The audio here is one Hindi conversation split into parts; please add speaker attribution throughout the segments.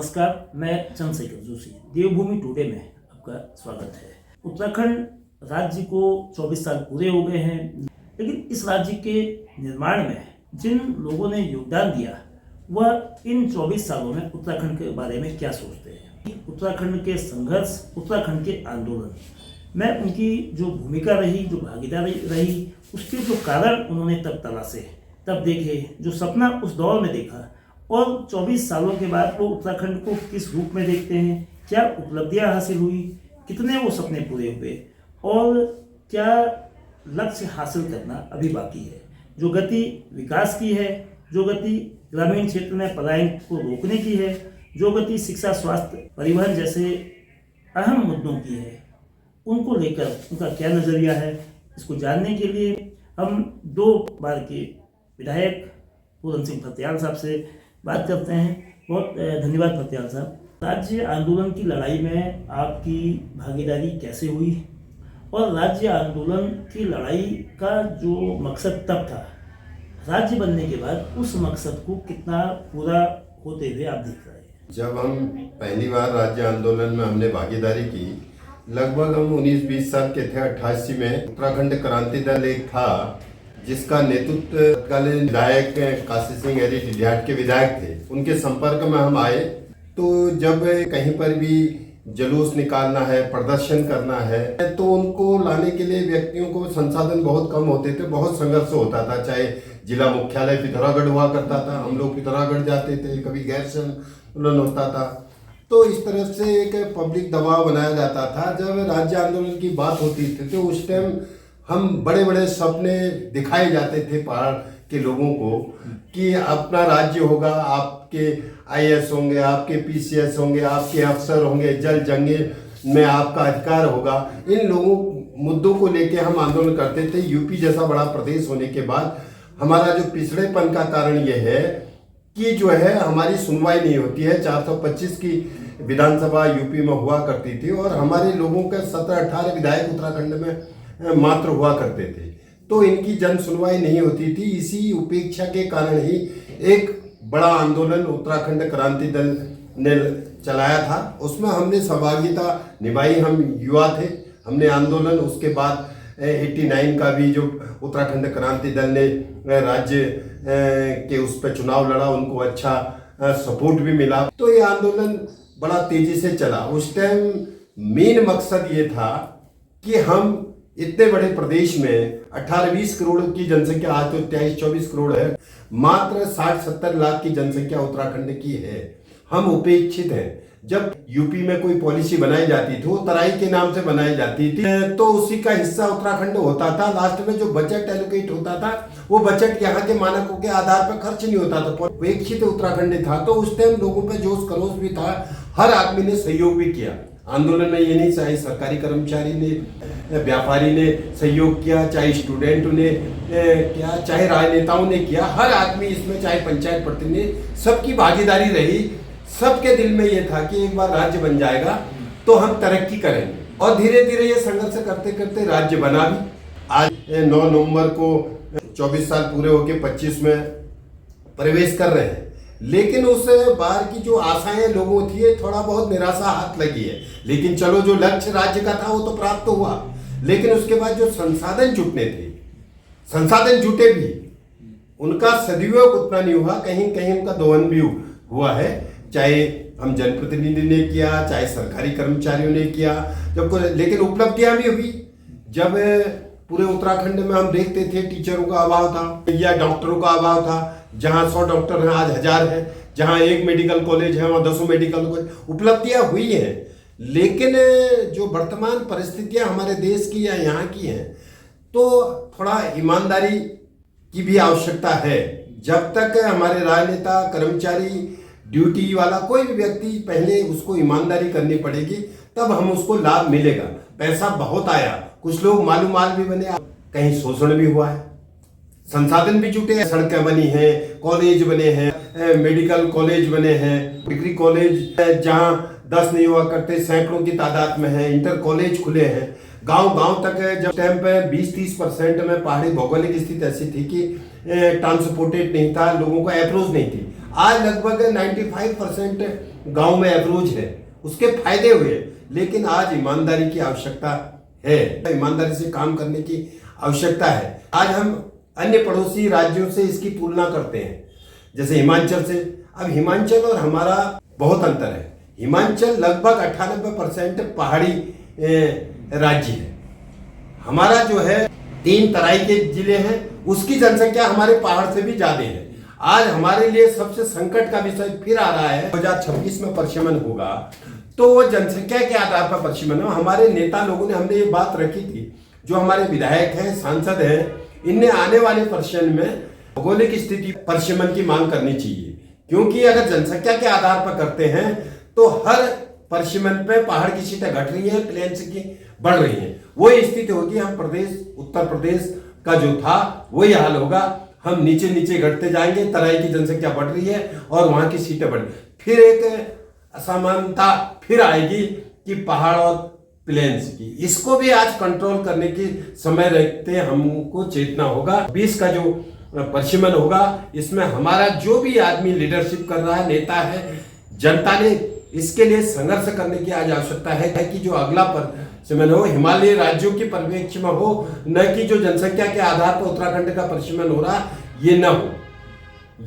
Speaker 1: नमस्कार, मैं चंद्रशेखर जोशी। देवभूमि टुडे में आपका स्वागत है। उत्तराखंड राज्य को 24 साल पूरे हो गए हैं, लेकिन इस राज्य के निर्माण में जिन लोगों ने योगदान दिया वह इन 24 सालों में उत्तराखंड के बारे में क्या सोचते हैं। उत्तराखंड के संघर्ष, उत्तराखंड के आंदोलन में उनकी जो भूमिका रही, जो भागीदारी रही, उसके जो कारण उन्होंने तब तलाशे, तब देखे, जो सपना उस दौर में देखा और 24 सालों के बाद वो उत्तराखंड को किस रूप में देखते हैं, क्या उपलब्धियां हासिल हुई, कितने वो सपने पूरे हुए और क्या लक्ष्य हासिल करना अभी बाकी है। जो गति विकास की है, जो गति ग्रामीण क्षेत्र में पलायन को रोकने की है, जो गति शिक्षा, स्वास्थ्य, परिवहन जैसे अहम मुद्दों की है, उनको लेकर उनका क्या नज़रिया है, इसको जानने के लिए हम 2 बार के विधायक पूरन सिंह फत्याल साहब से बात करते हैं। बहुत धन्यवाद फत्याल साहब। राज्य आंदोलन की लड़ाई में आपकी भागीदारी कैसे हुई और राज्य आंदोलन की लड़ाई का जो मकसद तब था, राज्य बनने के बाद उस मकसद को कितना पूरा होते हुए आप देख रहे हैं।
Speaker 2: जब हम पहली बार राज्य आंदोलन में हमने भागीदारी की, लगभग हम 19-20 साल के थे। 88 में उत्तराखंड क्रांति दल एक था जिसका नेतृत्व तत्कालीन विधायक काशी सिंह हरी डिडियाट के विधायक थे। उनके संपर्क में हम आए तो जब कहीं पर भी जुलूस निकालना है, प्रदर्शन करना है, तो उनको लाने के लिए व्यक्तियों को संसाधन बहुत कम होते थे, बहुत संघर्ष होता था। चाहे जिला मुख्यालय पिथौरागढ़ हुआ करता था, हम लोग पिथौरागढ़ जाते थे, कभी गैर संलग्न होता था, तो इस तरह से एक पब्लिक दबाव बनाया जाता था। जब राज्य आंदोलन की बात होती थी तो उस टाइम हम बड़े बड़े सपने दिखाए जाते थे पहाड़ के लोगों को कि अपना राज्य होगा, आपके आईएएस होंगे, आपके पीसीएस होंगे, आपके अफसर होंगे, जल जंगल में आपका अधिकार होगा। इन लोगों मुद्दों को लेके हम आंदोलन करते थे। यूपी जैसा बड़ा प्रदेश होने के बाद हमारा जो पिछड़ेपन का कारण यह है कि जो है हमारी सुनवाई नहीं होती है। 425 की विधानसभा यूपी में हुआ करती थी और हमारे लोगों के 17-18 विधायक उत्तराखंड में मात्र हुआ करते थे, तो इनकी जन सुनवाई नहीं होती थी। इसी उपेक्षा के कारण ही एक बड़ा आंदोलन उत्तराखंड क्रांति दल ने चलाया था। उसमें हमने सहभागिता निभाई, हम युवा थे, हमने आंदोलन, उसके बाद 89 का भी जो उत्तराखंड क्रांति दल ने राज्य के उस पर चुनाव लड़ा, उनको अच्छा सपोर्ट भी मिला, तो ये आंदोलन बड़ा तेजी से चला। उस टाइम मेन मकसद ये था कि हम इतने बड़े प्रदेश में 18-20 करोड़ की जनसंख्या, आज तो 23-24 करोड़ है, मात्र 60-70 लाख की जनसंख्या उत्तराखंड की है। हम उपेक्षित हैं। जब यूपी में कोई पॉलिसी बनाई जाती थी वो तराई के नाम से बनाई जाती थी, तो उसी का हिस्सा उत्तराखंड होता था। लास्ट में जो बजट एलोकेट होता था वो बजट यहाँ के मानकों के आधार पर खर्च नहीं होता था, उपेक्षित उत्तराखंड था। तो उस टाइम लोगों पे जोश खरोश भी था, हर आदमी ने सहयोग भी किया आंदोलन में। ये नहीं चाहे सरकारी कर्मचारी ने, व्यापारी ने सहयोग किया, चाहे स्टूडेंट ने किया, चाहे राजनेताओं ने किया, हर आदमी इसमें, चाहे पंचायत प्रतिनिधि, सबकी भागीदारी रही। सबके दिल में ये था कि एक बार राज्य बन जाएगा तो हम तरक्की करेंगे, और धीरे धीरे ये संघर्ष करते करते राज्य बना भी। आज 9 नवंबर को 24 साल पूरे होके 25 में प्रवेश कर रहे हैं, लेकिन उस बार की जो आशाएं लोगों थी, थोड़ा बहुत निराशा हाथ लगी है। लेकिन चलो, जो लक्ष्य राज्य का था वो तो प्राप्त हुआ, लेकिन उसके बाद जो संसाधन जुटने थे, संसाधन जुटे भी, उनका सदुपयोग उतना नहीं हुआ, कहीं कहीं उनका दोहन भी हुआ है। चाहे हम जनप्रतिनिधि ने किया, चाहे सरकारी कर्मचारियों ने किया, लेकिन उपलब्धियां भी हुई। जब पूरे उत्तराखंड में हम देखते थे टीचरों का अभाव था या डॉक्टरों का अभाव था, जहां 100 डॉक्टर हैं आज 1000 है, जहां एक मेडिकल कॉलेज है वहां 10 मेडिकल कॉलेज। उपलब्धियां हुई हैं, लेकिन जो वर्तमान परिस्थितियां हमारे देश की या यहाँ की हैं, तो थोड़ा ईमानदारी की भी आवश्यकता है। जब तक हमारे राजनेता, कर्मचारी, ड्यूटी वाला कोई भी व्यक्ति, पहले उसको ईमानदारी करनी पड़ेगी, तब हम उसको लाभ मिलेगा। पैसा बहुत आया, कुछ लोग मालूम माल भी बने, कहीं शोषण भी हुआ है, संसाधन भी जुटे हैं, सड़कें बनी हैं, कॉलेज बने हैं, मेडिकल कॉलेज बने हैं, डिग्री कॉलेज जहां 10 नहीं हुआ करते सैकड़ों की तादाद में है, इंटर कॉलेज खुले हैं। गांव तक जब टाइम पे 20-30% में पहाड़ी भौगोलिक स्थिति ऐसी थी कि ट्रांसपोर्टेड नहीं था, लोगों को अप्रोच नहीं थी। आज लगभग 95% गांव में अप्रोच है, उसके फायदे हुए, लेकिन आज ईमानदारी की आवश्यकता है, ईमानदारी से काम करने की आवश्यकता है। आज हम अन्य पड़ोसी राज्यों से इसकी तुलना करते हैं, जैसे हिमाचल से। अब हिमाचल और हमारा बहुत अंतर है। हिमाचल लगभग 98% पहाड़ी राज्य है। हमारा जो है 3 तराई के जिले हैं, उसकी जनसंख्या हमारे पहाड़ से भी ज्यादा है। आज हमारे लिए सबसे संकट का विषय फिर आ रहा है, 2026 में परिसीमन होगा, तो वो जनसंख्या के आधार पर परिसीमन हो। हमारे नेता लोगों ने हमने ये बात रखी थी, जो हमारे विधायक हैं, सांसद हैं, इनने आने वाले परिसीमन में भौगोलिक स्थिति परिसीमन की मांग करनी चाहिए, क्योंकि अगर जनसंख्या के आधार पर करते हैं तो हर परिसीमन पे पहाड़ की सीटें घट रही हैं, प्लेन्स की बढ़ रही हैं। वही स्थिति होगी, हम उत्तर प्रदेश का जो था वही हाल होगा। हम नीचे नीचे घटते जाएंगे, तराई की जनसंख्या बढ़ रही है और वहां की सीटें बढ़, फिर एक असमानता फिर आएगी कि पहाड़ और प्लेन्स की। इसको भी आज कंट्रोल करने की समय रहते हमको चेतना होगा। 20 का जो परिसीमन होगा, इसमें हमारा जो भी आदमी लीडरशिप कर रहा है, नेता है, जनता ने इसके लिए संघर्ष करने की आज आवश्यकता है कि जो अगला परिसीमन हो हिमालयी राज्यों की परिप्रेक्ष्य में हो, न कि जो जनसंख्या के आधार पर उत्तराखंड का परिसीमन हो रहा ये न हो।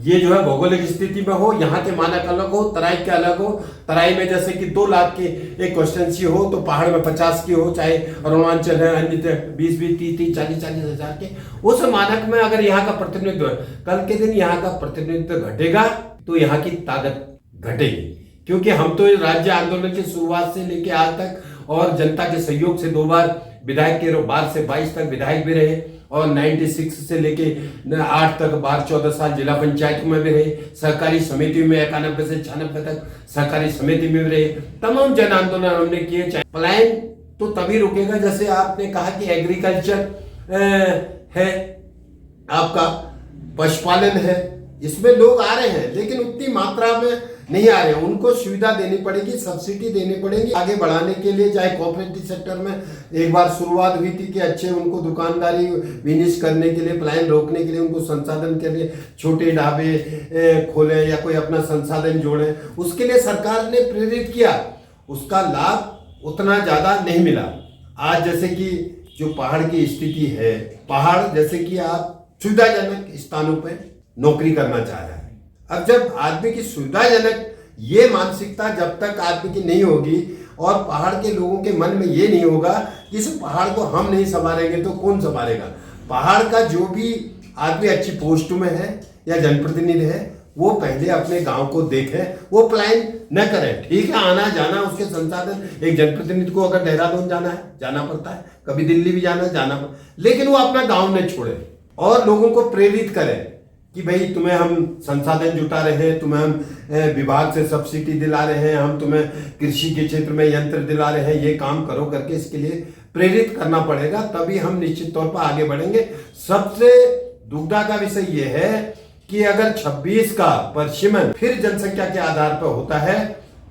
Speaker 2: ये जो है भौगोलिक स्थिति में हो, यहाँ के मानक अलग हो, तराई के अलग हो। तराई में जैसे कि 2 लाख की एक कॉन्स्टिट्यूंसी हो, तो पहाड़ में 50 की हो, चाहे अरुणाचल है, अन्य 20 30 40 हजार के, उस मानक में अगर यहाँ का प्रतिनिधित्व, कल के दिन यहाँ का प्रतिनिधित्व घटेगा तो यहाँ की ताकत घटेगी। क्योंकि हम तो राज्य आंदोलन की शुरुआत से लेके आज तक और जनता के सहयोग से 2 बार विधायक के 12 से 22 तक विधायक भी रहे, और 96 से लेके 8 तक 12-14 साल जिला पंचायत में भी रहे, सहकारी समिति में 91 से 96 तक सहकारी समिति में भी रहे। तमाम जन आंदोलन हमने किए। चाहे पलायन तो तभी रुकेगा, जैसे आपने कहा कि एग्रीकल्चर है, आपका पशुपालन है, इसमें लोग आ रहे हैं, लेकिन उतनी मात्रा में नहीं आ रहे हैं। उनको सुविधा देनी पड़ेगी, सब्सिडी देनी पड़ेगी आगे बढ़ाने के लिए। चाहे कोऑपरेटिव सेक्टर में एक बार शुरुआत हुई थी कि अच्छे उनको दुकानदारी बिजनेस करने के लिए, पलायन रोकने के लिए उनको संसाधन के लिए छोटे ढाबे खोले या कोई अपना संसाधन जोड़े, उसके लिए सरकार ने प्रेरित किया। उसका लाभ उतना ज्यादा नहीं मिला। आज जैसे कि जो पहाड़ की स्थिति है, पहाड़ जैसे कि आप सुविधाजनक स्थानों पर नौकरी करना चाह रहे हैं। अब जब आदमी की सुविधाजनक ये मानसिकता जब तक आदमी की नहीं होगी और पहाड़ के लोगों के मन में ये नहीं होगा कि इस पहाड़ को हम नहीं संभालेंगे तो कौन संभालेगा। पहाड़ का जो भी आदमी अच्छी पोस्ट में है या जनप्रतिनिधि है, वो पहले अपने गांव को देखे, वो प्लान न करे। ठीक है, आना जाना उसके संसाधन, एक जनप्रतिनिधि को अगर देहरादून जाना है जाना पड़ता है, कभी दिल्ली भी जाना पड़ता है, लेकिन वो अपना गाँव न छोड़े और लोगों को प्रेरित करे कि भाई तुम्हें हम संसाधन जुटा रहे हैं, तुम्हें हम विभाग से सब्सिडी दिला रहे हैं, हम तुम्हें कृषि के क्षेत्र में यंत्र दिला रहे हैं, ये काम करो करके इसके लिए प्रेरित करना पड़ेगा, तभी हम निश्चित तौर पर आगे बढ़ेंगे। सबसे दुविधा का विषय ये है कि अगर 26 का परिसीमन फिर जनसंख्या के आधार पर होता है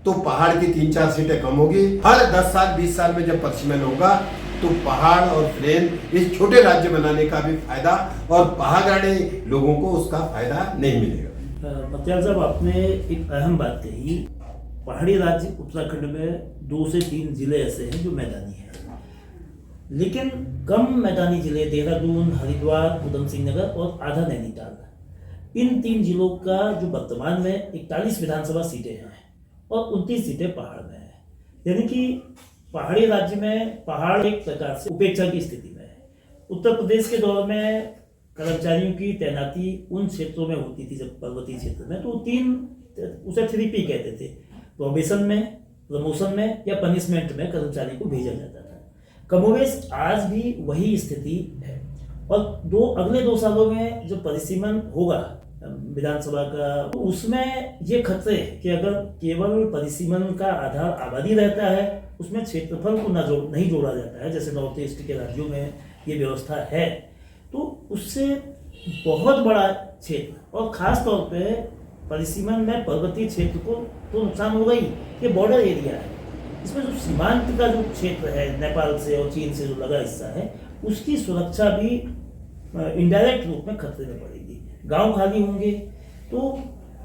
Speaker 2: तो पहाड़ की 3-4 सीटें कम होगी। हर 10 साल 20 साल में जब परिसीमन होगा तो पहाड़ और प्लेन इस छोटे राज्य बनाने का भी फायदा और पहाड़ी लोगों को उसका फायदा नहीं मिलेगा।
Speaker 1: पटियाल साहब, आपने एक अहम बात कही, पहाड़ी राज्य उत्तराखंड में 2 से 3 जिले ऐसे हैं जो मैदानी हैं, लेकिन कम मैदानी जिले देहरादून, हरिद्वार, उधम सिंह नगर और आधा नैनीताल, इन 3 जिलों का जो वर्तमान में 41 विधानसभा सीटें हैं और 29 सीटें पहाड़ में है। यानी कि पहाड़ी राज्य में पहाड़ एक प्रकार से उपेक्षा की स्थिति में है। उत्तर प्रदेश के दौर में कर्मचारियों की तैनाती उन क्षेत्रों में होती थी, जब पर्वतीय क्षेत्र में, तो 3P कहते थे, प्रोबेशन में, प्रमोशन में या पनिशमेंट में कर्मचारी को भेजा जाता था। कमोवेश आज भी वही स्थिति है। और अगले 2 सालों में जो परिसीमन होगा विधानसभा का, तो उसमें ये खतरे कि अगर केवल परिसीमन का आधार आबादी रहता है, उसमें क्षेत्रफल को नहीं जोड़ा जाता है, जैसे नॉर्थ ईस्ट के राज्यों में ये व्यवस्था है, तो उससे बहुत बड़ा क्षेत्र और खास तौर पे परिसीमन में पर्वतीय क्षेत्र को तो नुकसान होगा ही। ये बॉर्डर एरिया है, इसमें जो सीमांत का जो क्षेत्र है नेपाल से और चीन से जो लगा हिस्सा है, उसकी सुरक्षा भी इनडायरेक्ट रूप में खतरे में पड़ेगी। गांव खाली होंगे, तो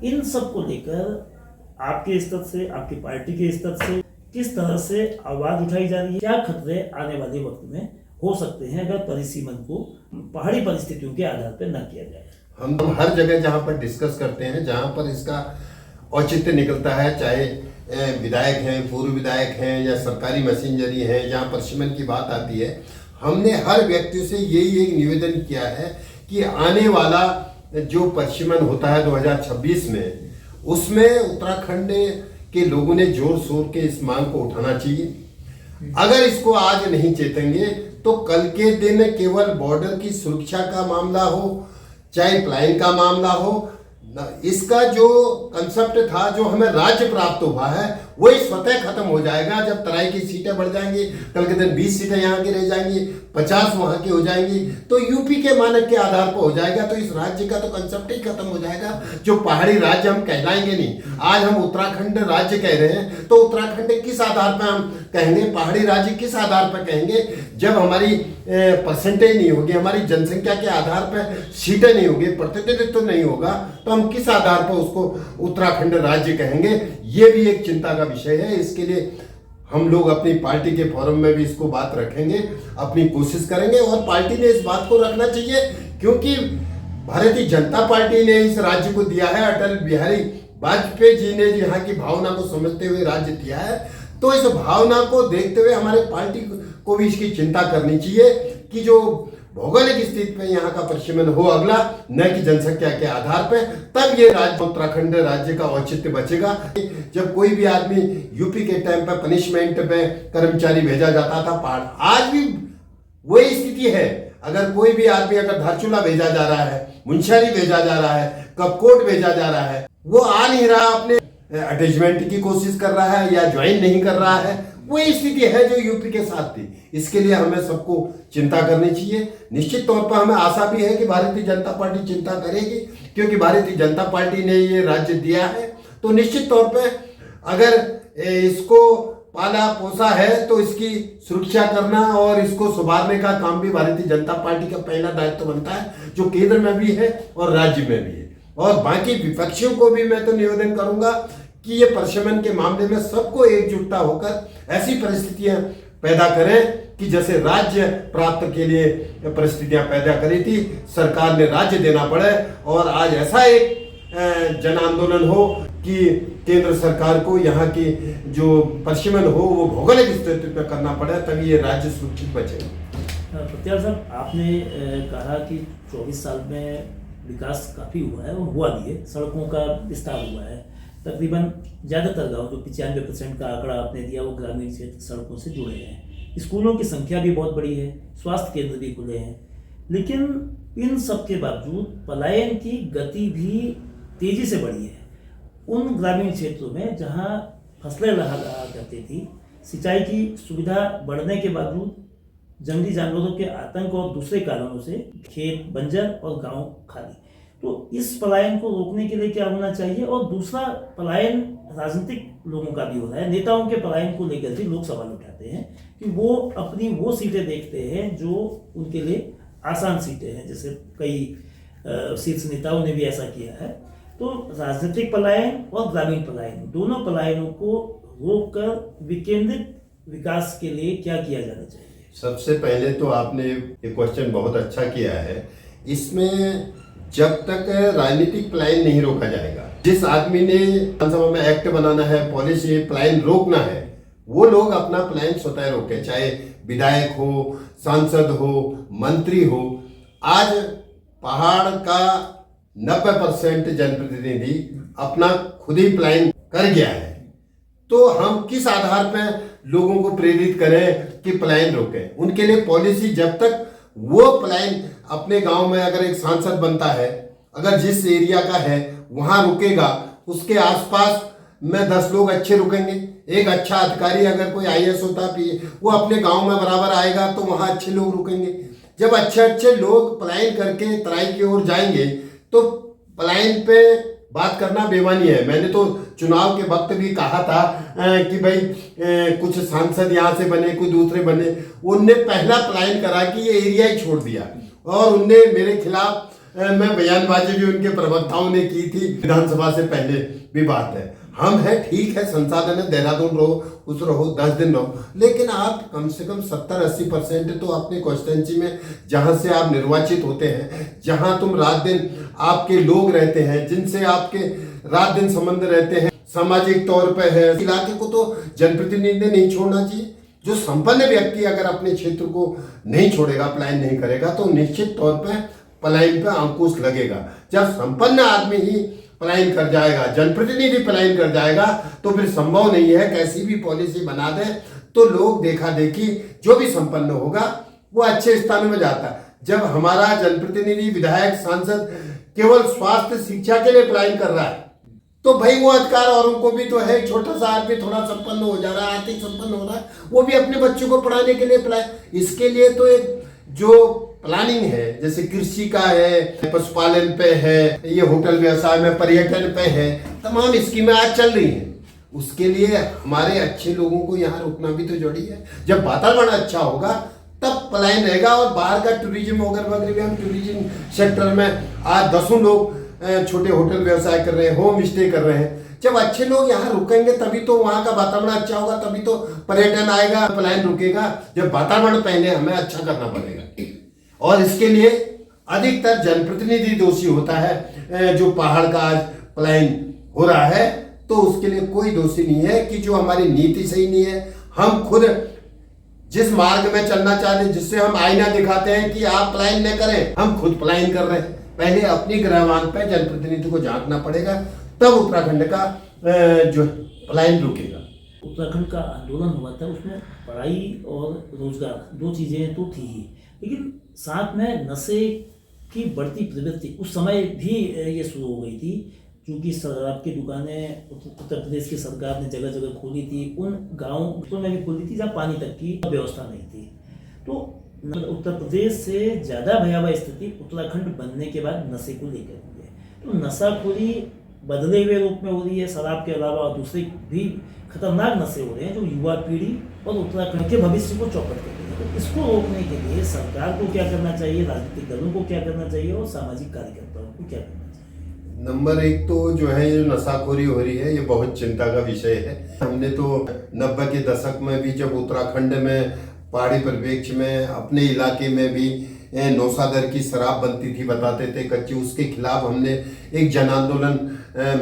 Speaker 1: इन सब को लेकर आपके स्तर से, आपकी पार्टी के स्तर से किस तरह से आवाज उठाई जा रही है? क्या खतरे आने वाले वक्त में हो सकते हैं अगर परिसीमन को पहाड़ी परिस्थितियों के आधार पर न किया जाए?
Speaker 2: हम हर जगह जहाँ पर डिस्कस करते हैं, जहाँ पर इसका औचित्य निकलता है, चाहे विधायक हैं, पूर्व विधायक हैं या सरकारी मैसेंजरी हैं, जहाँ परिसीमन की बात आती है, हमने हर व्यक्ति से यही एक निवेदन किया है कि आने वाला जो परिसीमन होता है 2026 में, उसमें उत्तराखंड के लोगों ने जोर शोर के इस मांग को उठाना चाहिए। अगर इसको आज नहीं चेतेंगे तो कल के दिन केवल बॉर्डर की सुरक्षा का मामला हो, चाहे प्लान का मामला हो, इसका जो कंसेप्ट था, जो हमें राज्य प्राप्त हुआ है, वही स्वतः खत्म हो जाएगा जब तराई की सीटें बढ़ जाएंगी। कल के दिन 20 सीटें यहाँ की रह जाएंगी, 50 वहाँ की हो जाएंगी, तो यूपी के मानक के आधार पर हो जाएगा। तो इस राज्य का तो कंसेप्ट ही खत्म हो जाएगा। जो पहाड़ी राज्य हम कहलाएंगे नहीं। आज हम उत्तराखंड राज्य कह रहे हैं, तो उत्तराखंड किस आधार पर हम कहेंगे, पहाड़ी राज्य किस आधार पर कहेंगे? जब हमारी परसेंटेज नहीं होगी, हमारी जनसंख्या के आधार पर सीटें नहीं होगी, प्रतिनिधित्व तो नहीं होगा, तो हम किस आधार पर उसको उत्तराखंड राज्य कहेंगे? ये भी एक चिंता का विषय है। इसके लिए हम लोग अपनी पार्टी के फोरम में भी इसको बात रखेंगे, अपनी कोशिश करेंगे, और पार्टी ने इस बात को रखना चाहिए, क्योंकि भारतीय जनता पार्टी ने इस राज्य को दिया है। अटल बिहारी वाजपेयी जी ने यहाँ की भावना को समझते हुए राज्य दिया है। तो इस भावना को देखते हुए हमारे पार्टी को भी इसकी चिंता करनी चाहिए कि जो भौगोलिक स्थिति पे यहाँ का परिसीमन हो अगला, न कि जनसंख्या के आधार पे, तब ये राज्य उत्तराखंड राज्य का औचित्य बचेगा। जब कोई भी आदमी यूपी के टाइम पे पनिशमेंट पे कर्मचारी भेजा जाता था पहाड़, आज भी वही स्थिति है। अगर कोई भी आदमी अगर धारचूला भेजा जा रहा है, मुंशियारी भेजा जा रहा है, कपकोट भेजा जा रहा है, वो आ नहीं रहा, अपने अटैचमेंट की कोशिश कर रहा है या ज्वाइन नहीं कर रहा है, वही स्थिति है जो यूपी के साथ थी। इसके लिए हमें सबको चिंता करनी चाहिए। निश्चित तौर पर हमें आशा भी है कि भारतीय जनता पार्टी चिंता करेगी, क्योंकि भारतीय जनता पार्टी ने ये राज्य दिया है। तो निश्चित तौर पर अगर इसको पाला पोसा है तो इसकी सुरक्षा करना और इसको सुधारने का काम भी भारतीय जनता पार्टी का पहला दायित्व बनता है, जो केंद्र में भी है और राज्य में भी है। और बाकी विपक्षियों को भी मैं तो निवेदन करूंगा कि ये परिसीमन के मामले में सबको एकजुटता होकर ऐसी परिस्थितियां पैदा करें कि जैसे राज्य प्राप्त के लिए परिस्थितियां पैदा करी थी, सरकार ने राज्य देना पड़े, और आज ऐसा एक जन आंदोलन हो कि केंद्र सरकार को यहाँ की जो परिसीमन हो वो भौगोलिक स्थिति पर करना पड़े, तभी ये राज्य सुरक्षित बचेगा।
Speaker 1: प्रत्याल साहब, आपने कहा कि 24 साल में विकास काफ़ी हुआ है, और हुआ भी है, सड़कों का विस्तार हुआ है। तकरीबन ज़्यादातर गाँव, जो 95% का आंकड़ा आपने दिया, वो ग्रामीण क्षेत्र सड़कों से जुड़े हैं। स्कूलों की संख्या भी बहुत बड़ी है, स्वास्थ्य केंद्र भी खुले हैं, लेकिन इन सब के बावजूद पलायन की गति भी तेज़ी से बढ़ी है। उन ग्रामीण क्षेत्रों में जहाँ फसलें लगा करती थी, सिंचाई की सुविधा बढ़ने के बावजूद जंगली जानवरों के आतंक और दूसरे कारणों से खेत बंजर और गांव खाली। तो इस पलायन को रोकने के लिए क्या होना चाहिए? और दूसरा पलायन राजनीतिक लोगों का भी हो रहा है। नेताओं के पलायन को लेकर भी लोग सवाल उठाते हैं कि वो अपनी वो सीटें देखते हैं जो उनके लिए आसान सीटें हैं, जैसे कई शीर्ष नेताओं ने भी ऐसा किया है। तो राजनीतिक पलायन और ग्रामीण पलायन, दोनों पलायनों को रोककर विकेंद्रित विकास के लिए क्या किया जाना चाहिए?
Speaker 2: सबसे पहले तो आपने ये क्वेश्चन बहुत अच्छा किया है। इसमें जब तक राजनीतिक प्लान नहीं रोका जाएगा, जिस आदमी ने विधानसभा में एक्ट बनाना है, पॉलिसी प्लान रोकना है, वो लोग अपना प्लान स्वतः रोके, चाहे विधायक हो, सांसद हो, मंत्री हो। आज पहाड़ का 90% जनप्रतिनिधि अपना खुद ही प्लान कर गया है। तो हम किस आधार पर लोगों को प्रेरित करें कि प्लान रोकें? उनके लिए पॉलिसी, जब तक वो प्लान अपने गांव में अगर एक सांसद बनता है, अगर जिस एरिया का है वहां रुकेगा, उसके आसपास में 10 लोग अच्छे रुकेंगे। एक अच्छा अधिकारी अगर कोई IAS होता वो अपने गांव में बराबर आएगा तो वहां अच्छे लोग रुकेंगे। जब अच्छे अच्छे लोग पलायन करके तराई की ओर जाएंगे तो पलायन पे बात करना बेमानी है। मैंने तो चुनाव के वक्त भी कहा था कि भाई कुछ सांसद यहाँ से बने, कुछ दूसरे बने। उनने पहला पलायन करा कि ये एरिया ही छोड़ दिया, और उनने मेरे खिलाफ मैं बयानबाजी भी उनके प्रवक्ताओं ने की थी, विधानसभा से पहले भी बात है। हम हैं, ठीक है, संसाधन है, देहरादून रहो, उस रहो, 10 दिन रहो, लेकिन आप कम से कम 70-80% तो अपने कॉन्स्टिट्यूंसी में जहां से आप निर्वाचित होते हैं, जहां तुम रात दिन आपके लोग रहते हैं, जिनसे आपके रात दिन संबंध रहते हैं, सामाजिक तौर पर है, इलाके को तो जनप्रतिनिधि ने नहीं छोड़ना चाहिए। जो संपन्न व्यक्ति अगर अपने क्षेत्र को नहीं छोड़ेगा, पलायन नहीं करेगा, तो निश्चित तौर पर पलायन पर अंकुश लगेगा। जब संपन्न आदमी ही पलायन कर जाएगा, जनप्रतिनिधि पलायन कर जाएगा, तो फिर संभव नहीं है कैसी भी पॉलिसी बना दे तो लोग देखा देखी, जो भी संपन्न होगा वो अच्छे स्थानों में जाता है। जब हमारा जनप्रतिनिधि, विधायक, सांसद केवल स्वास्थ्य शिक्षा के लिए पलायन कर रहा है, तो भाई वो अधिकार औरों को भी तो है। छोटा सा आदमी थोड़ा संपन्न हो जा रहा है, आर्थिक संपन्न हो रहा है, वो भी अपने बच्चों को पढ़ाने के लिए पलायन। इसके लिए तो एक जो प्लानिंग है, जैसे कृषि का है, पशुपालन पे है, ये होटल व्यवसाय में, पर्यटन पे है, तमाम स्कीमें आज चल रही हैं। उसके लिए हमारे अच्छे लोगों को यहाँ रुकना भी तो जरूरी है। जब वातावरण अच्छा होगा तब पलायन रहेगा। और बाहर का टूरिज्म वगैरह भी, हम टूरिज्म सेक्टर में आज 10 लोग छोटे होटल व्यवसाय कर रहे हैं, होम स्टे कर रहे हैं। जब अच्छे लोग यहाँ रुकेंगे तभी तो वहाँ का वातावरण अच्छा होगा, तभी तो पर्यटन आएगा, पलायन रुकेगा। जब वातावरण पहले हमें अच्छा करना पड़ेगा, और इसके लिए अधिकतर जनप्रतिनिधि दोषी होता है। जो पहाड़ का आज पलायन हो रहा है, तो उसके लिए कोई दोषी नहीं है कि जो हमारी नीति सही नहीं है। हम खुद जिस मार्ग में चलना चाहते हैं, जिससे हम आईना दिखाते हैं कि आप पलायन न करें, हम खुद पलायन कर रहे हैं। पहले अपनी ग्रहवान पे जनप्रतिनिधि को झांकना पड़ेगा, तब उत्तराखंड का जो पलायन रुकेगा।
Speaker 1: उत्तराखंड का आंदोलन हुआ था, उसमें पढ़ाई और रोजगार 2 चीज़ें तो थी ही, लेकिन साथ में नशे की बढ़ती प्रवृत्ति उस समय भी ये शुरू हो गई थी। क्योंकि शराब की दुकानें उत्तर प्रदेश की सरकार ने जगह जगह खोली थी, उन गाँवों में भी खोली थी जहाँ पानी तक की व्यवस्था नहीं थी। तो उत्तर प्रदेश से ज़्यादा भयावह स्थिति उत्तराखंड बनने के बाद नशे को लेकर हुई है। तो नशाखोरी बदले हुए रूप में हो रही है। शराब के अलावा दूसरे भी खतरनाक नशे हो रहे हैं जो युवा पीढ़ी और उत्तराखंड के भविष्य को चौपट कर रहे हैं। तो इसको रोकने के लिए सरकार को क्या करना चाहिए, राजनीतिक दलों को क्या करना चाहिए और सामाजिक कार्यकर्ताओं को क्या करना चाहिए?
Speaker 2: नंबर 1 तो जो है ये नशाखोरी हो रही है, ये बहुत चिंता का विषय है। हमने तो 90 के दशक में भी जब उत्तराखंड में पहाड़ी परिप्रेक्ष्य में अपने इलाके में भी नौसादर की शराब बनती थी, बताते थे कच्ची, उसके खिलाफ हमने एक जन आंदोलन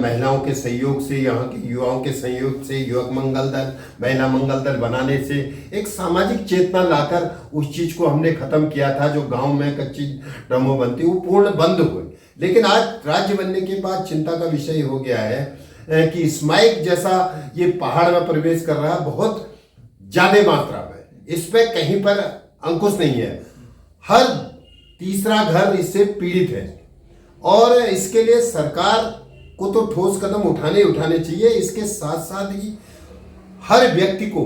Speaker 2: महिलाओं के सहयोग से, यहाँ के युवाओं के सहयोग से, युवक मंगल दल, महिला मंगल दल बनाने से एक सामाजिक चेतना लाकर उस चीज़ को हमने ख़त्म किया था। जो गांव में कच्ची ड्रमों बनती वो पूर्ण बंद हुई। लेकिन आज राज्य बनने के बाद चिंता का विषय हो गया है कि स्माइक जैसा ये पहाड़ में प्रवेश कर रहा है बहुत ज़्यादा मात्रा में। इस पे कहीं पर अंकुश नहीं है। हर तीसरा घर इससे पीड़ित है और इसके लिए सरकार को तो ठोस कदम उठाने चाहिए। इसके साथ साथ ही हर व्यक्ति को,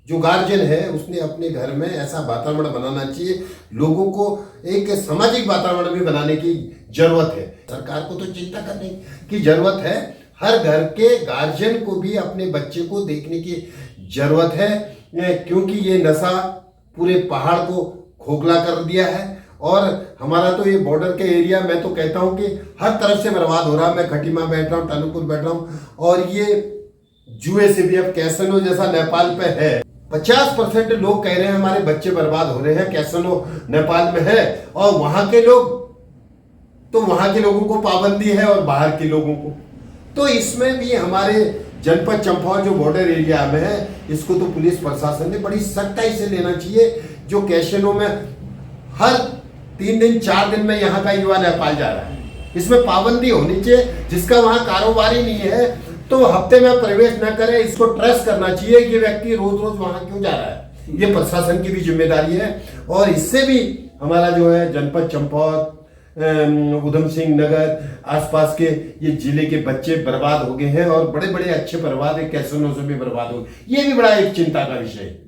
Speaker 2: जो गार्जियन है, उसने अपने घर में ऐसा वातावरण बनाना चाहिए। लोगों को एक सामाजिक वातावरण भी बनाने की जरूरत है। सरकार को तो चिंता करने की जरूरत है। हर घर के गार्जियन को भी अपने बच्चे को देखने की जरूरत है, क्योंकि ये नशा पूरे पहाड़ को खोखला कर दिया है। और हमारा तो ये बॉर्डर के एरिया, मैं तो कहता हूँ कि हर तरफ से बर्बाद हो रहा है। मैं खटीमा बैठ रहा हूँ, टानुपुर बैठ रहा हूँ, और ये जुए से भी अब कैसनो जैसा नेपाल पे है। 50% लोग कह रहे हैं हमारे बच्चे बर्बाद हो रहे हैं, कैसनो नेपाल में है। और वहां के लोग तो वहां के लोगों को पाबंदी है और बाहर के लोगों को तो इसमें भी हमारे जनपद चंपावत जो बॉर्डर एरिया में है, इसको तो पुलिस प्रशासन ने बड़ी सख्ताई से लेना चाहिए। जो कैसनो में हर 3 दिन 4 दिन में यहाँ का युवा नेपाल जा रहा है, इसमें पाबंदी होनी चाहिए। जिसका वहाँ कारोबार ही नहीं है तो हफ्ते में प्रवेश न करे। इसको ट्रेस करना चाहिए कि व्यक्ति रोज रोज वहाँ क्यों जा रहा है। ये प्रशासन की भी जिम्मेदारी है। और इससे भी हमारा जो है जनपद चंपावत, उधम सिंह नगर, आसपास के ये जिले के बच्चे बर्बाद हो गए हैं और बड़े बड़े अच्छे बर्बाद है, कैसनो से भी बर्बाद हो गए। ये भी बड़ा एक चिंता का विषय है।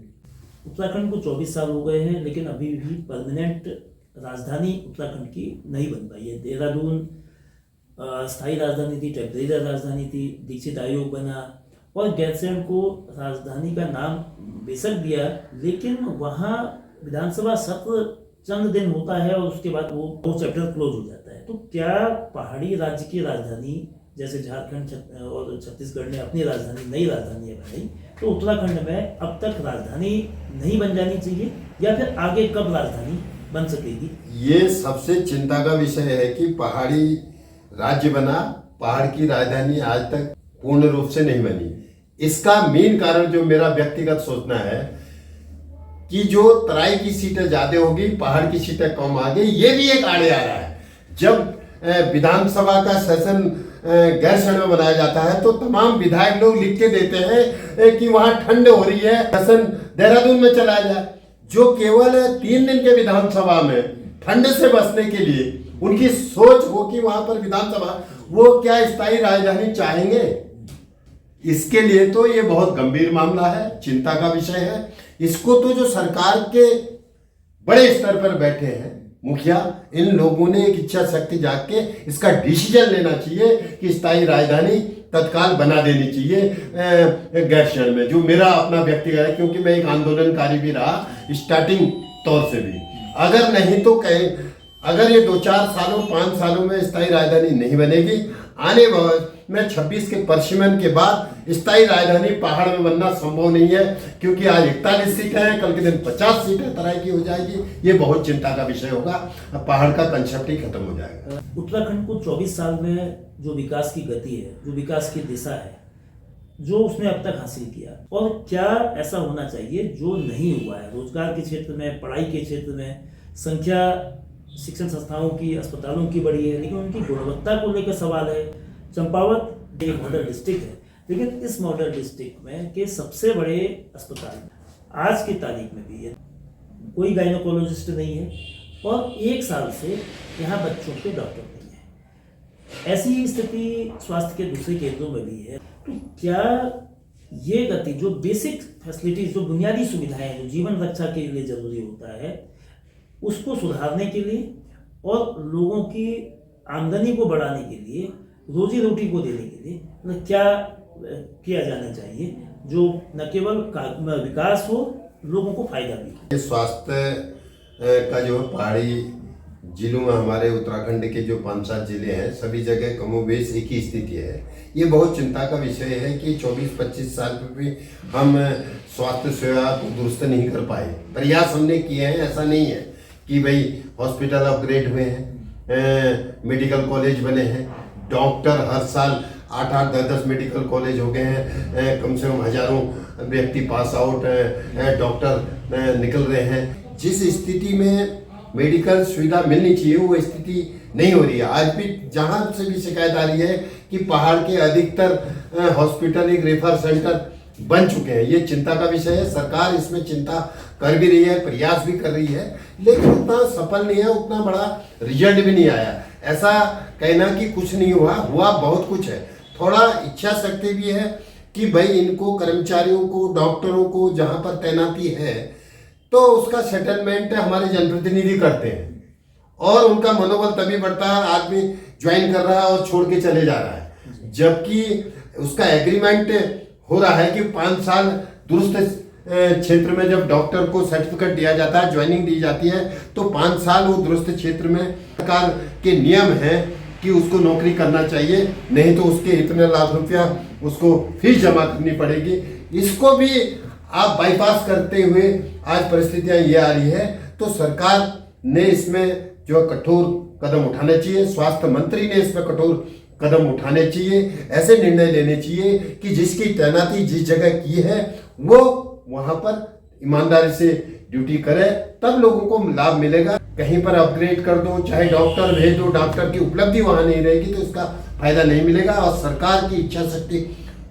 Speaker 1: उत्तराखंड को 24 साल हो गए हैं, लेकिन अभी भी परमानेंट राजधानी उत्तराखंड की नहीं बन पाई है। देहरादून स्थायी राजधानी थी, टेम्परेरी राजधानी थी, दीक्षित आयोग बना और गैरसैंण को राजधानी का नाम बेशक दिया, लेकिन वहाँ विधानसभा सत्र चंद दिन होता है और उसके बाद वो चैप्टर क्लोज हो जाता है। तो क्या पहाड़ी राज्य की राजधानी जैसे झारखंड और छत्तीसगढ़ ने अपनी राजधानी, नई राजधानी बनाई, तो उत्तराखंड में अब तक राजधानी नहीं बन जानी चाहिए, या फिर आगे कब राजधानी बन सकेगी?
Speaker 2: ये सबसे चिंता का विषय है कि पहाड़ी राज्य बना, पहाड़ की राजधानी आज तक पूर्ण रूप से नहीं बनी। इसका मेन कारण जो मेरा व्यक्तिगत सोचना है कि जो तराई की सीटें ज्यादा होगी, पहाड़ की सीटें कम आ गई, ये भी एक आड़े आ रहा है। जब विधानसभा का सेशन गैरसैंण में बनाया जाता है तो तमाम विधायक लोग लिख के देते हैं कि वहां ठंड हो रही है, सेशन देहरादून में चला जाए। जो केवल 3 दिन के विधानसभा में ठंड से बचने के लिए उनकी सोच हो कि वहां पर विधानसभा, वो क्या स्थायी राजधानी चाहेंगे? इसके लिए तो ये बहुत गंभीर मामला है, चिंता का विषय है। इसको तो जो सरकार के बड़े स्तर पर बैठे हैं मुखिया, इन लोगों ने एक इच्छा शक्ति जाग के इसका डिसीजन लेना चाहिए कि स्थायी राजधानी तत्काल बना देनी चाहिए गैरसैंण में। जो मेरा अपना व्यक्तिगत है, क्योंकि मैं एक आंदोलनकारी भी रहा स्टार्टिंग तौर से भी। अगर नहीं तो अगर ये 2-4 सालों 5 सालों में स्थायी राजधानी नहीं बनेगी, आने में 26 के परसिमन के बाद स्थायी राजधानी पहाड़ में बनना संभव नहीं है, क्योंकि आज 41 सीटें हैं, कल के दिन 50 सीटें तराई की हो जाएगी। ये बहुत चिंता का विषय होगा, पहाड़ का कंसेप्ट ही खत्म हो जाएगा।
Speaker 1: उत्तराखंड को 24 साल में जो विकास की गति है, जो विकास की दिशा है, जो उसने अब तक हासिल किया, और क्या ऐसा होना चाहिए जो नहीं हुआ है? रोजगार के क्षेत्र में, पढ़ाई के क्षेत्र में संख्या शिक्षण संस्थाओं की, अस्पतालों की बढ़ी है, लेकिन उनकी गुणवत्ता को लेकर सवाल है। चंपावत एक मॉडल डिस्ट्रिक्ट है, लेकिन इस मॉडल डिस्ट्रिक्ट में के सबसे बड़े अस्पताल आज की तारीख में भी है, कोई गायनोकोलॉजिस्ट नहीं है, और 1 साल से यहाँ बच्चों के डॉक्टर नहीं है। ऐसी ही स्थिति स्वास्थ्य के दूसरे केंद्रों में भी है। तो क्या ये गति, जो बेसिक फैसिलिटीज, जो बुनियादी सुविधाएं, जो जीवन रक्षा के लिए जरूरी होता है, उसको सुधारने के लिए और लोगों की आमदनी को बढ़ाने के लिए, रोजी रोटी को देने के लिए मतलब क्या किया जाना चाहिए, जो न केवल विकास हो, लोगों को फायदा भी हो?
Speaker 2: स्वास्थ्य का जो पहाड़ी जिलों में, हमारे उत्तराखंड के जो 5-7 जिले हैं, सभी जगह कमोबेश एक ही स्थिति है। ये बहुत चिंता का विषय है कि 24-25 साल में भी हम स्वास्थ्य सेवा को दुरुस्त नहीं कर पाए। प्रयास हमने किए हैं, ऐसा नहीं है कि भाई हॉस्पिटल अपग्रेड हुए हैं, मेडिकल कॉलेज बने हैं, डॉक्टर हर साल 8-8, 10-10 मेडिकल कॉलेज हो गए हैं, कम से कम हजारों व्यक्ति पास आउट डॉक्टर निकल रहे हैं। जिस स्थिति में मेडिकल सुविधा मिलनी चाहिए वो स्थिति नहीं हो रही है। आज भी जहां से भी शिकायत आ रही है कि पहाड़ के अधिकतर हॉस्पिटल एक रेफर सेंटर बन चुके हैं। ये चिंता का विषय है। सरकार इसमें चिंता कर भी रही है, प्रयास भी कर रही है, लेकिन उतना सफल नहीं है, उतना बड़ा रिजल्ट भी नहीं आया। ऐसा कहना कि कुछ नहीं हुआ, हुआ बहुत कुछ है। थोड़ा इच्छा शक्ति भी है कि भाई इनको कर्मचारियों को, डॉक्टरों को जहां पर तैनाती है तो उसका सेटलमेंट हमारे जनप्रतिनिधि करते हैं, और उनका मनोबल तभी बढ़ता है, आदमी ज्वाइन कर रहा है और छोड़ के चले जा रहा है, जबकि उसका एग्रीमेंट हो रहा है कि 5 साल दुरुस्त क्षेत्र में जब डॉक्टर को सर्टिफिकेट दिया जाता है, ज्वाइनिंग दी जाती है, तो 5 साल वो दुरुस्त क्षेत्र में सरकार के नियम है कि उसको नौकरी करना चाहिए, नहीं तो उसके इतने लाख रुपया उसको फीस जमा करनी पड़ेगी। इसको भी आप बाईपास करते हुए आज परिस्थितियां ये आ रही है। तो सरकार ने इसमें जो कठोर कदम उठाने चाहिए, स्वास्थ्य मंत्री ने इसमें कठोर कदम उठाने चाहिए, ऐसे निर्णय लेने चाहिए कि जिसकी तैनाती जिस जगह की है वो वहां पर ईमानदारी से ड्यूटी करे, तब लोगों को लाभ मिलेगा। कहीं पर अपग्रेड कर दो, चाहे डॉक्टर भेज दो, डॉक्टर की उपलब्धि वहां नहीं रहेगी तो इसका फायदा नहीं मिलेगा। और सरकार की इच्छा शक्ति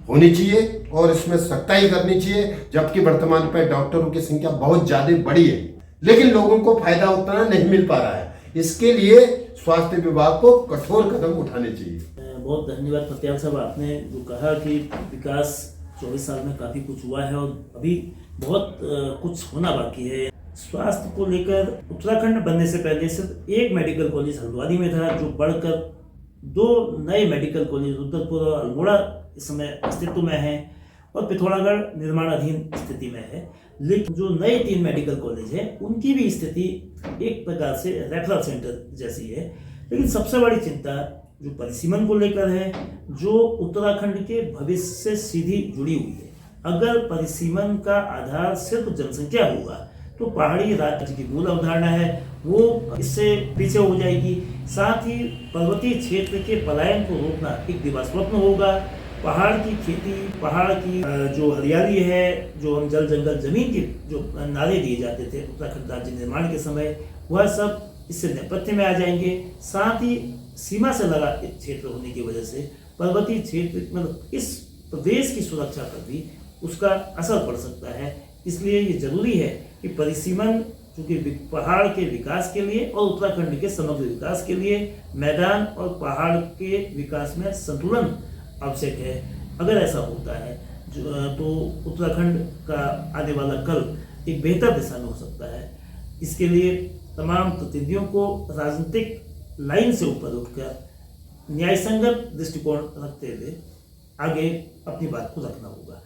Speaker 2: होनी चाहिए और इसमें सख्ताई करनी चाहिए, जबकि वर्तमान पर डॉक्टरों की संख्या बहुत ज्यादा बढ़ी है, लेकिन लोगों को फायदा उतना नहीं मिल पा रहा है। इसके लिए स्वास्थ्य विभाग को कठोर कदम उठाने चाहिए।
Speaker 1: बहुत धन्यवाद फतेहाल साहब, आपने जो कहा कि विकास 24 साल में काफ़ी कुछ हुआ है और अभी बहुत कुछ होना बाकी है। स्वास्थ्य को लेकर उत्तराखंड बनने से पहले सिर्फ एक मेडिकल कॉलेज हल्द्वानी में था, जो बढ़कर 2 नए मेडिकल कॉलेज रुद्रपुर और अल्मोड़ा इस समय अस्तित्व में है, और पिथौरागढ़ निर्माणाधीन स्थिति में है। लेकिन जो नए 3 मेडिकल कॉलेज हैं उनकी भी स्थिति एक प्रकार से रेफरल सेंटर जैसी है। लेकिन सबसे बड़ी चिंता जो परिसीमन को लेकर है, जो उत्तराखंड के भविष्य से सीधी जुड़ी हुई है। अगर परिसीमन का आधार सिर्फ जनसंख्या होगा तो पहाड़ी राज्य की मूल अवधारणा है वो इससे पीछे हो जाएगी। साथ ही पर्वतीय क्षेत्र के पलायन को रोकना एक दिवा स्वप्न होगा। पहाड़ की खेती, पहाड़ की जो हरियाली है, जो हम जल जंगल जमीन के जो नारे दिए जाते थे उत्तराखंड राज्य निर्माण के समय, वह सब इससे नेपथ्य में आ जाएंगे। साथ ही सीमा से लगा क्षेत्र होने की वजह से पर्वतीय क्षेत्र मतलब इस प्रदेश की सुरक्षा पर भी उसका असर पड़ सकता है। इसलिए ये जरूरी है कि परिसीमन चूंकि पहाड़ के विकास के लिए और उत्तराखंड के समग्र विकास के लिए मैदान और पहाड़ के विकास में संतुलन आवश्यक है। अगर ऐसा होता है तो उत्तराखंड का आने वाला कल एक बेहतर दिशा में हो सकता है। इसके लिए तमाम प्रतिनिधियों को राजनीतिक लाइन से ऊपर उठकर न्यायसंगत दृष्टिकोण रखते हुए आगे अपनी बात को रखना होगा।